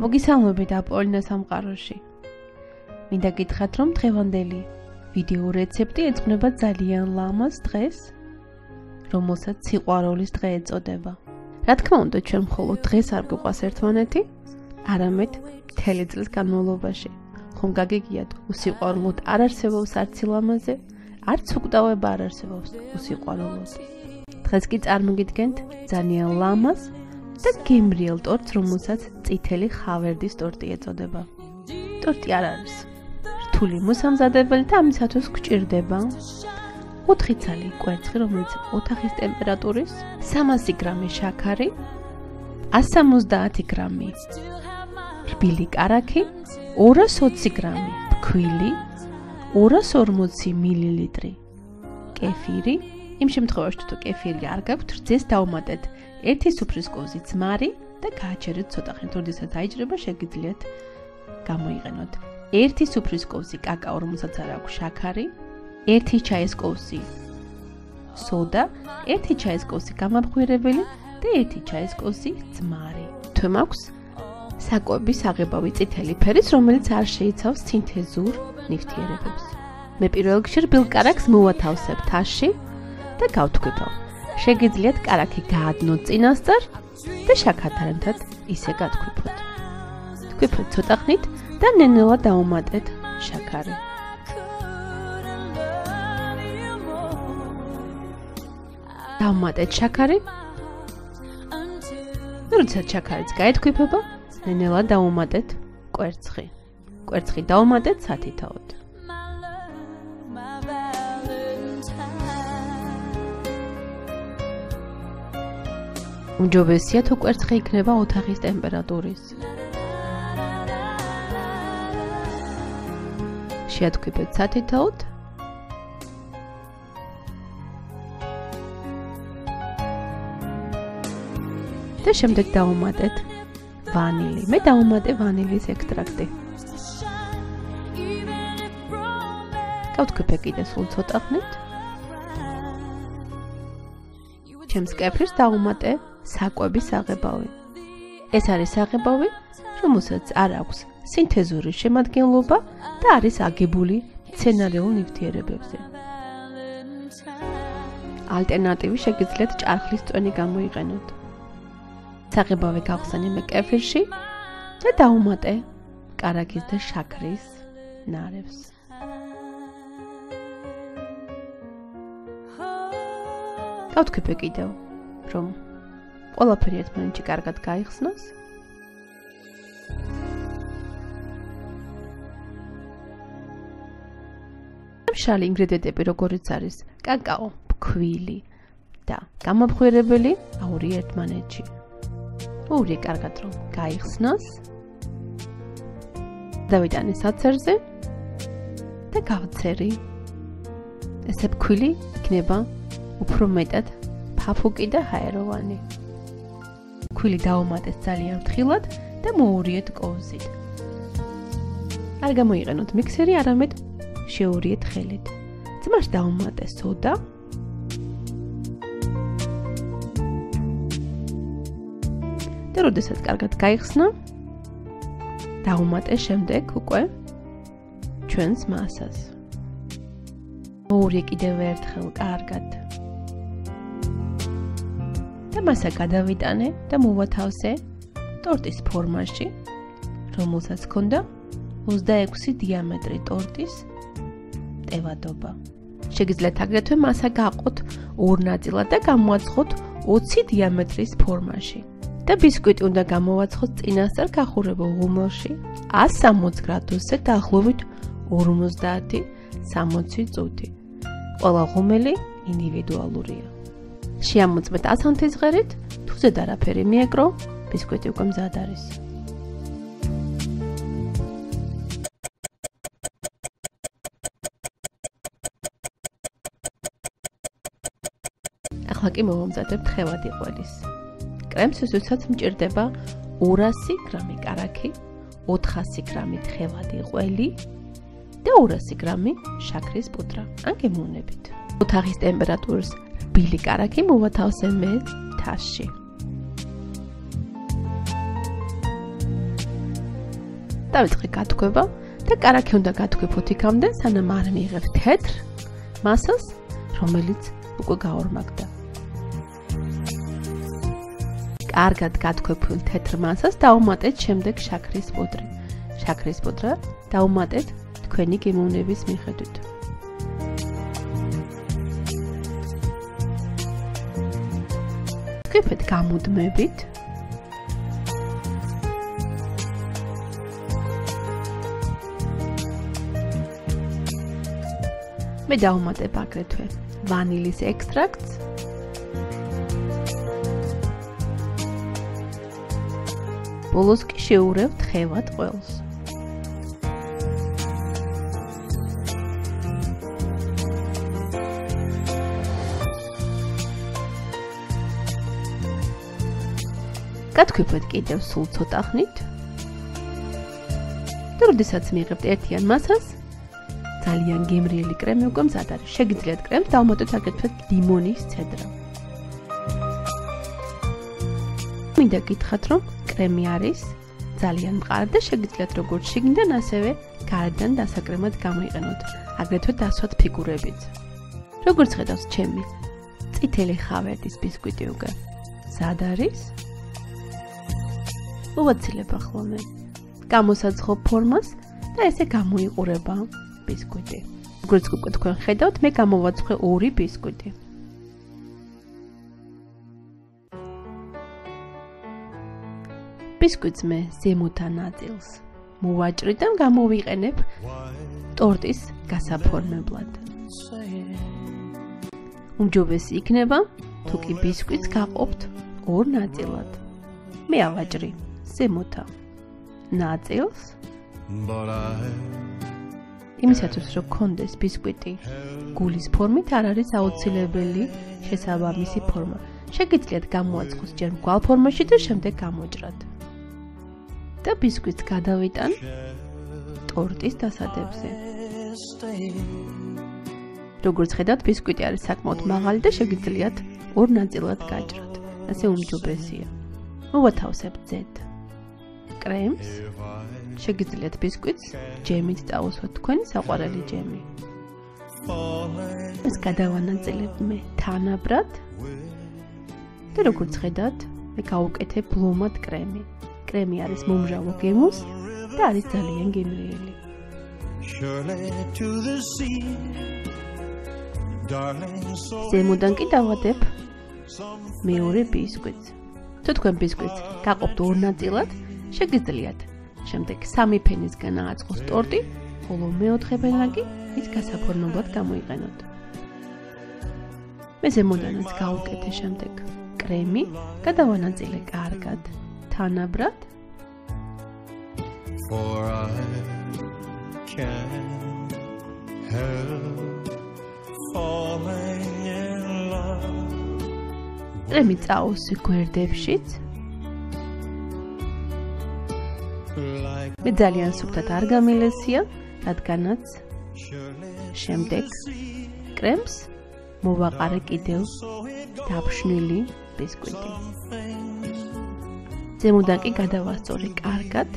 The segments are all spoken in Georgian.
მოგისალმებით აპოლინა სამყაროში. მინდა გითხრათ, რომ დღევანდელი ვიდეო რეცეპტი ეძღვნება ძალიან ლამაზ დღეს, რომელსაც სიყვარულის დღე ეწოდება. რა თქმა უნდა, ჩვენ მხოლოდ დღეს არ გვყვას ერთმანეთი, არამედ მთელი წლის განმავლობაში. ხომ გაგიგიათ, უსიყვარულოდ არ არსებობს არც ლამაზე, არც უკვდავება არ არსებობს უსიყვარულოდ. დღეს კი წარმოგიდგენთ ძალიან ლამაზ და გემრიელ ტორტს, რომელსაც წითელი ხავერდის ტორტი ეწოდება. ტორტი არ არის რთული მოსამზადებელი და ამისათვის გვჭირდება 4 ცალი კვერცხი, რომელიც ოთახის ტემპერატურის, 300 გრამი შაქარი, 170 გრამი რბილი კარაქი, 220 გრამი ფქვილი, 240 მილილიტრი კეფირი. იმ შემთხვევაში თუ კეფირი არ გაქვთ, რძეს დავუმატეთ 1 სუფრის კოვზი ძმარი და გააჩერეთ ცოტა ხნით, როდესაც აიჭრება, შეგიძლიათ გამოიყენოთ 1 სუფრის კოვზი კაკაო, რომელსაც არ აქვს შაქარი, 1 ჩაის კოვზი სოდა, 1 ჩაის კოვზი გამაბღვირებელი და 1 ჩაის კოვზი ძმარი. თუ მაქვს საკვების აღებავი წითელი ფერის, რომელიც არ შეიცავს სინთეზურ ნივთიერებებს. მე პირველ რიგში რბილ კარაქს მოვათავსებ თასში და გავთქვიფავ. შეგიძლიათ კარაქი გაადნოთ წინასწარ და შაქართან ისე გათქვიფოთ. თქვიფოთ ცოტა ხნით და ნენელა დავუმატეთ შაქარი. დავუმატეთ შაქარი. როდესაც შაქარიც გაეთქვიფება, ნენელა დავუმატეთ კვერცხი. კვერცხი დავუმატეთ სათითაოდ. უმჯობესია თუ კვერცხი იქნება ოთახის ტემპერატურის. შეათქვიფეთ სათითაოდ. და შემდეგ დავუმატეთ ვანილი. მე დავუმატე ვანილის ექსტრაქტი. გავთქვიფე კიდე სულ ცოტა ხნით. ჩემს კეფირს დავუმატე საკვების აღებავი. ეს არის აღებავი, რომელსაც არ აქვს სინთეზური შემადგენლობა და არის აგებული მცენარეულ ნივთიერებებზე. ალტერნატივი შეგიძლიათ ჭარხლის წვენი გამოიყენოთ. საღებავი გავხსენე მე კეფირში და დავუმატე კარაქის და შაქრის ნარევს. გავთქვიფე კიდევ, რომ ყველაფერი ერთმანეთში კარგად გაიხსნას. მშრალი ინგრედიენტები, როგორიც არის კაკაო, ფქვილი და გამაბღვირებელი, აური ერთმანეთში. ორი კარგად რომ გაიხსნას. დავიტანე საცერზე და გავცერი. ესე ფქვილი იქნება უფრო მეტად ფაფუკი და ჰაეროვანი. ფქვილი დავუმატეთ ძალიან ფრთხილად და მოურიეთ კოვზით. არ გამოიყენოთ მიქსერი, არამედ შეურიეთ ხელით. ძმას დავუმატე სოდა. და როდესაც კარგად გაიხსნა, დავუმატე შემდეგ უკვე ჩვენს მასას. მოურიე კიდევ ერთხელ კარგად. და მასა გადავიტანე და მოვათავსე ტორტის ფორმაში, რომელსაც ჰქონდა 26 დიამეტრი ტორტის ტევადობა. შეგიძლიათ აგრეთვე მასა გაყოთ 2 ნაწილად და გამოაცხოთ 20 დიამეტრის ფორმაში. და ბისკვიტი უნდა გამოვაცხოთ წინასწარ გახურებულ ღუმელში 160 გრადუსზე დაახლოებით 50-60 წუთი. ყველა ღუმელი ინდივიდუალურია. შეამოწმეთ 100 ღერით, თუ ზედ არაფერი მიეკრო, ბისკვიტი უკვე მზად არის. ახლა კი მოვამზადებთ ხევადი ყველის. კრემს ვისაც მჭირდება 200 გრამი კარაქი, 400 გრამი ხევადი ყველი და 200 გრამი შაქრის პუდრა. ან გემოვნებით. ოთახის ტემპერატურის რბილი კარაქი მოვათავსე მე თასში. დავიწყე გათქვება და კარაქი უნდა გათქვიფოთ იქამდე, სანამ არ მიიღებ თეთრ მასას, რომელიც უკვე გაორმაგდა. კარგად გათქვეფილ თეთრ მასას დავუმატეთ შემდეგ შაქრის პუდრი. შაქრის პუდრა დავუმატეთ თქვენი გემოვნების მიხედვით. ვქიფეთ გამუდმებით. მე დავუმატებ აგრეთვე ვანილის ექსტრაქტს. ბოლოს კი შევურევ თხევად ყველს. გათქვიფეთ კიდევ სულ ცოტა ხნით. და როდესაც მიიღებთ ერთიან მასას, ძალიან გემრიელი კრემი უკვე მზად არის. შეგიძლიათ კრემს დავუმატოთ აგრეთვე ლიმონის ცედრა. მინდა გითხრათ, რომ კრემი არის ძალიან მყარი და შეგიძლიათ როგორც შიგნიდან, ასევე გარედან დასაკრემად გამოიყენოთ, აგრეთვე დასვათ ფიგურებიც. როგორც ხედავს ჩემი წითელი ხავერდის ბისკვიტი უკვე მზად არის. მოვაცილებ ახლა მე გამოსაცხობ ფორმას და ესე გამოიყურება ბისკვიტი. როგორც უკვე თქვენ ხედავთ, მე გამოვაცხე 2 ბისკვიტი. ბისკვიტს მე ზემოთა ნაწილს მოვაჭრით და გამოვიყენებ ტორტის გასაფორმებლად. უმჯობესი იქნება, თუ კი ბისკვიტს გაყოფთ 2 ნაწილად. მე ავაჭრი ზემოთა ნაწილს. იმისათვის, რომ გქონდეს ბისკვიტი გულის ფორმით, არ არის აუცილებელი შესაბამისი ფორმა. შეგიძლიათ გამოაცხოს ჯერ მგვალ ფორმაში და შემდეგ გამოჭრათ. და ბისკვიტს გადავიტან ტორტის დასადებზე. როგორც ხედავთ, ბისკვიტი არის საკმაოდ მაღალი და შეგიძლიათ 2 ნაწილად გაჭრათ. ასე უმჯობესია. მოვათავსებ ზედ კრემს. შეგიძლიათ ბისკვიტს ჯემით წაუსვათ, თქვენი საყვარელი ჯემი. ეს გადავანაწილებ მე თანაბრად. და როგორც ხედავთ, მე გავუკეთებ ლომად კრემი. კრემი არის მომჟავო გემოს და არის ძალიან გემრიელი. ზემოდან კი დავადებ მეორე ბისკვიტს. თუ თქვენ ბისკვიტს გაყოფთ 2 ნაწილად, შეგიძლიათ შემდეგ 3 ფენისგან ააწყოს ტორტი, ხოლო მეოთხე ფენა კი ის გასაფორმებლად გამოიყენოთ. მე ზემოდანაც გავუკეთე შემდეგ კრემი, გადავანაწილე კარგად თანაბრად. კრემი წაუსვი გვერდებშიც. მე ძალიან სუფთად არ გამილესია, რადგანაც შემდეგ კრემს მოვაყარე კიდევ დაფშვნილი ბისკვიტი. ზემოდან კი გადავასწორი კარგად.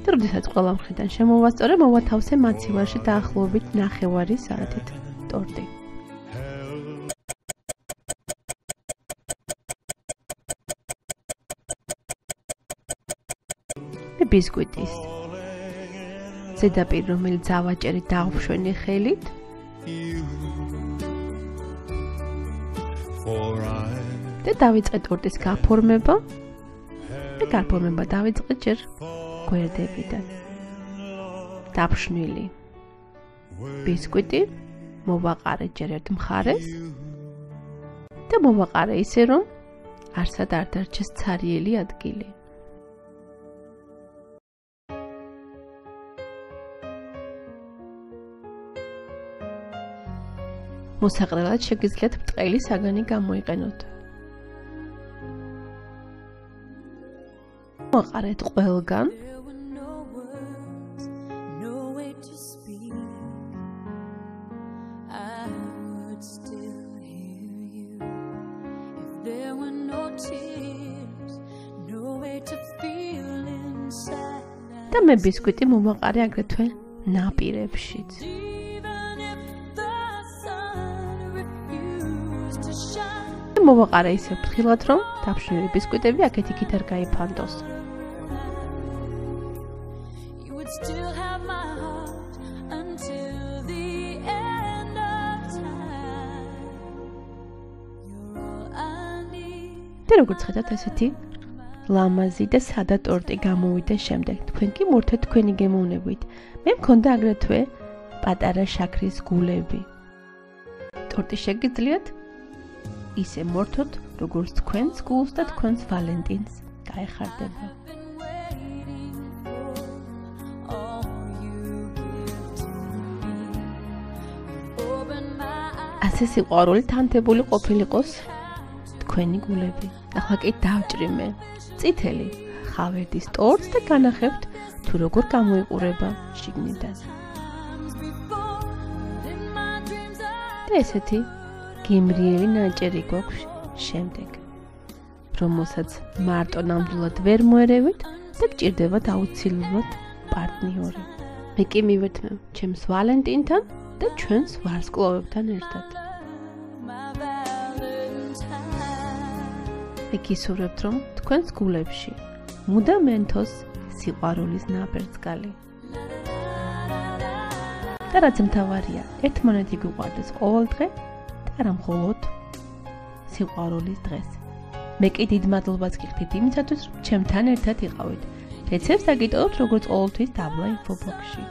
და როდესაც ყველა მხრიდან შემოვასწორე, მოვათავსე მაცივარში დაახლოებით 9 საათით ტორტი. მე ბისკვიტის ზედაპირ, რომელიც ავაჭერი დავშვენი ხელით. და დავიწყე ტორტის გაფორმება. და გაფორმება დავიწყე ჯერ გვერდებიდან. დაფშვნილი ბისკვიტი მოვაყარე ჯერ ერთ მხარეს და მოვაყარე ისე, რომ არსად არ დარჩეს ცარიელი ადგილი. მოსაყრელად შეგიძლიათ ბრტყელი საგანი გამოიყენოთ. მოვაყარეთ ყველგან. და მე ბისკვიტი მომაყარე აგრეთვე ნაპირებშიც. მომაყარე ისე ფრთხილად, რომ დაფშვნილი ბისკვიტები აქეთ-იქით არ გაიფანტოს. და როგორც ხედავთ, ესეთი ლამაზი და სადა ტორტი გამოვიდა შემდეგ. თქვენ კი მორთეთ თქვენი გემოვნებით. მე მქონდა აგრეთვე პატარა შაქრის გულები. ტორტი შეგიძლიათ ისე მორთოთ, როგორც თქვენს გულს და თქვენს ვალენტინს გაეხარდება. ასე სიყვარული თანთებული ყოფილიყოს თქვენი გულები. ახლა კი დავჭრიმე წითელი ხავერდის ტორტს და განახებთ თუ როგორ გამოიყურება შიგნიდან. და ესეთი გემრიელი ნაჭერი გვაქვს შემდეგ, რომელსაც მარტო ნამდვილად ვერ მოერევით და გჭირდებათ აუცილებლად პარტნიორი. მე კი მივერთმევ ჩემს ვალენტინთან და ჩვენს ვარსკვლავებთან ერთად. მე გისურვებთ, რომ თქვენს გულებში მუდამ მენთოს სიყვარულის ნაბერძგალი. და რაც მთავარია, ერთმანეთი გვიყვარდეს ყოველ დღე და არა მხოლოდ სიყვარულის დღეს. მე კი დიდ მადლობას გიხდით იმისათვის, რომ ჩემთან ერთად იყავით. რეცეპტს დაგიტოვებთ როგორც ყოველთვის დაბლა ინფობოქსში.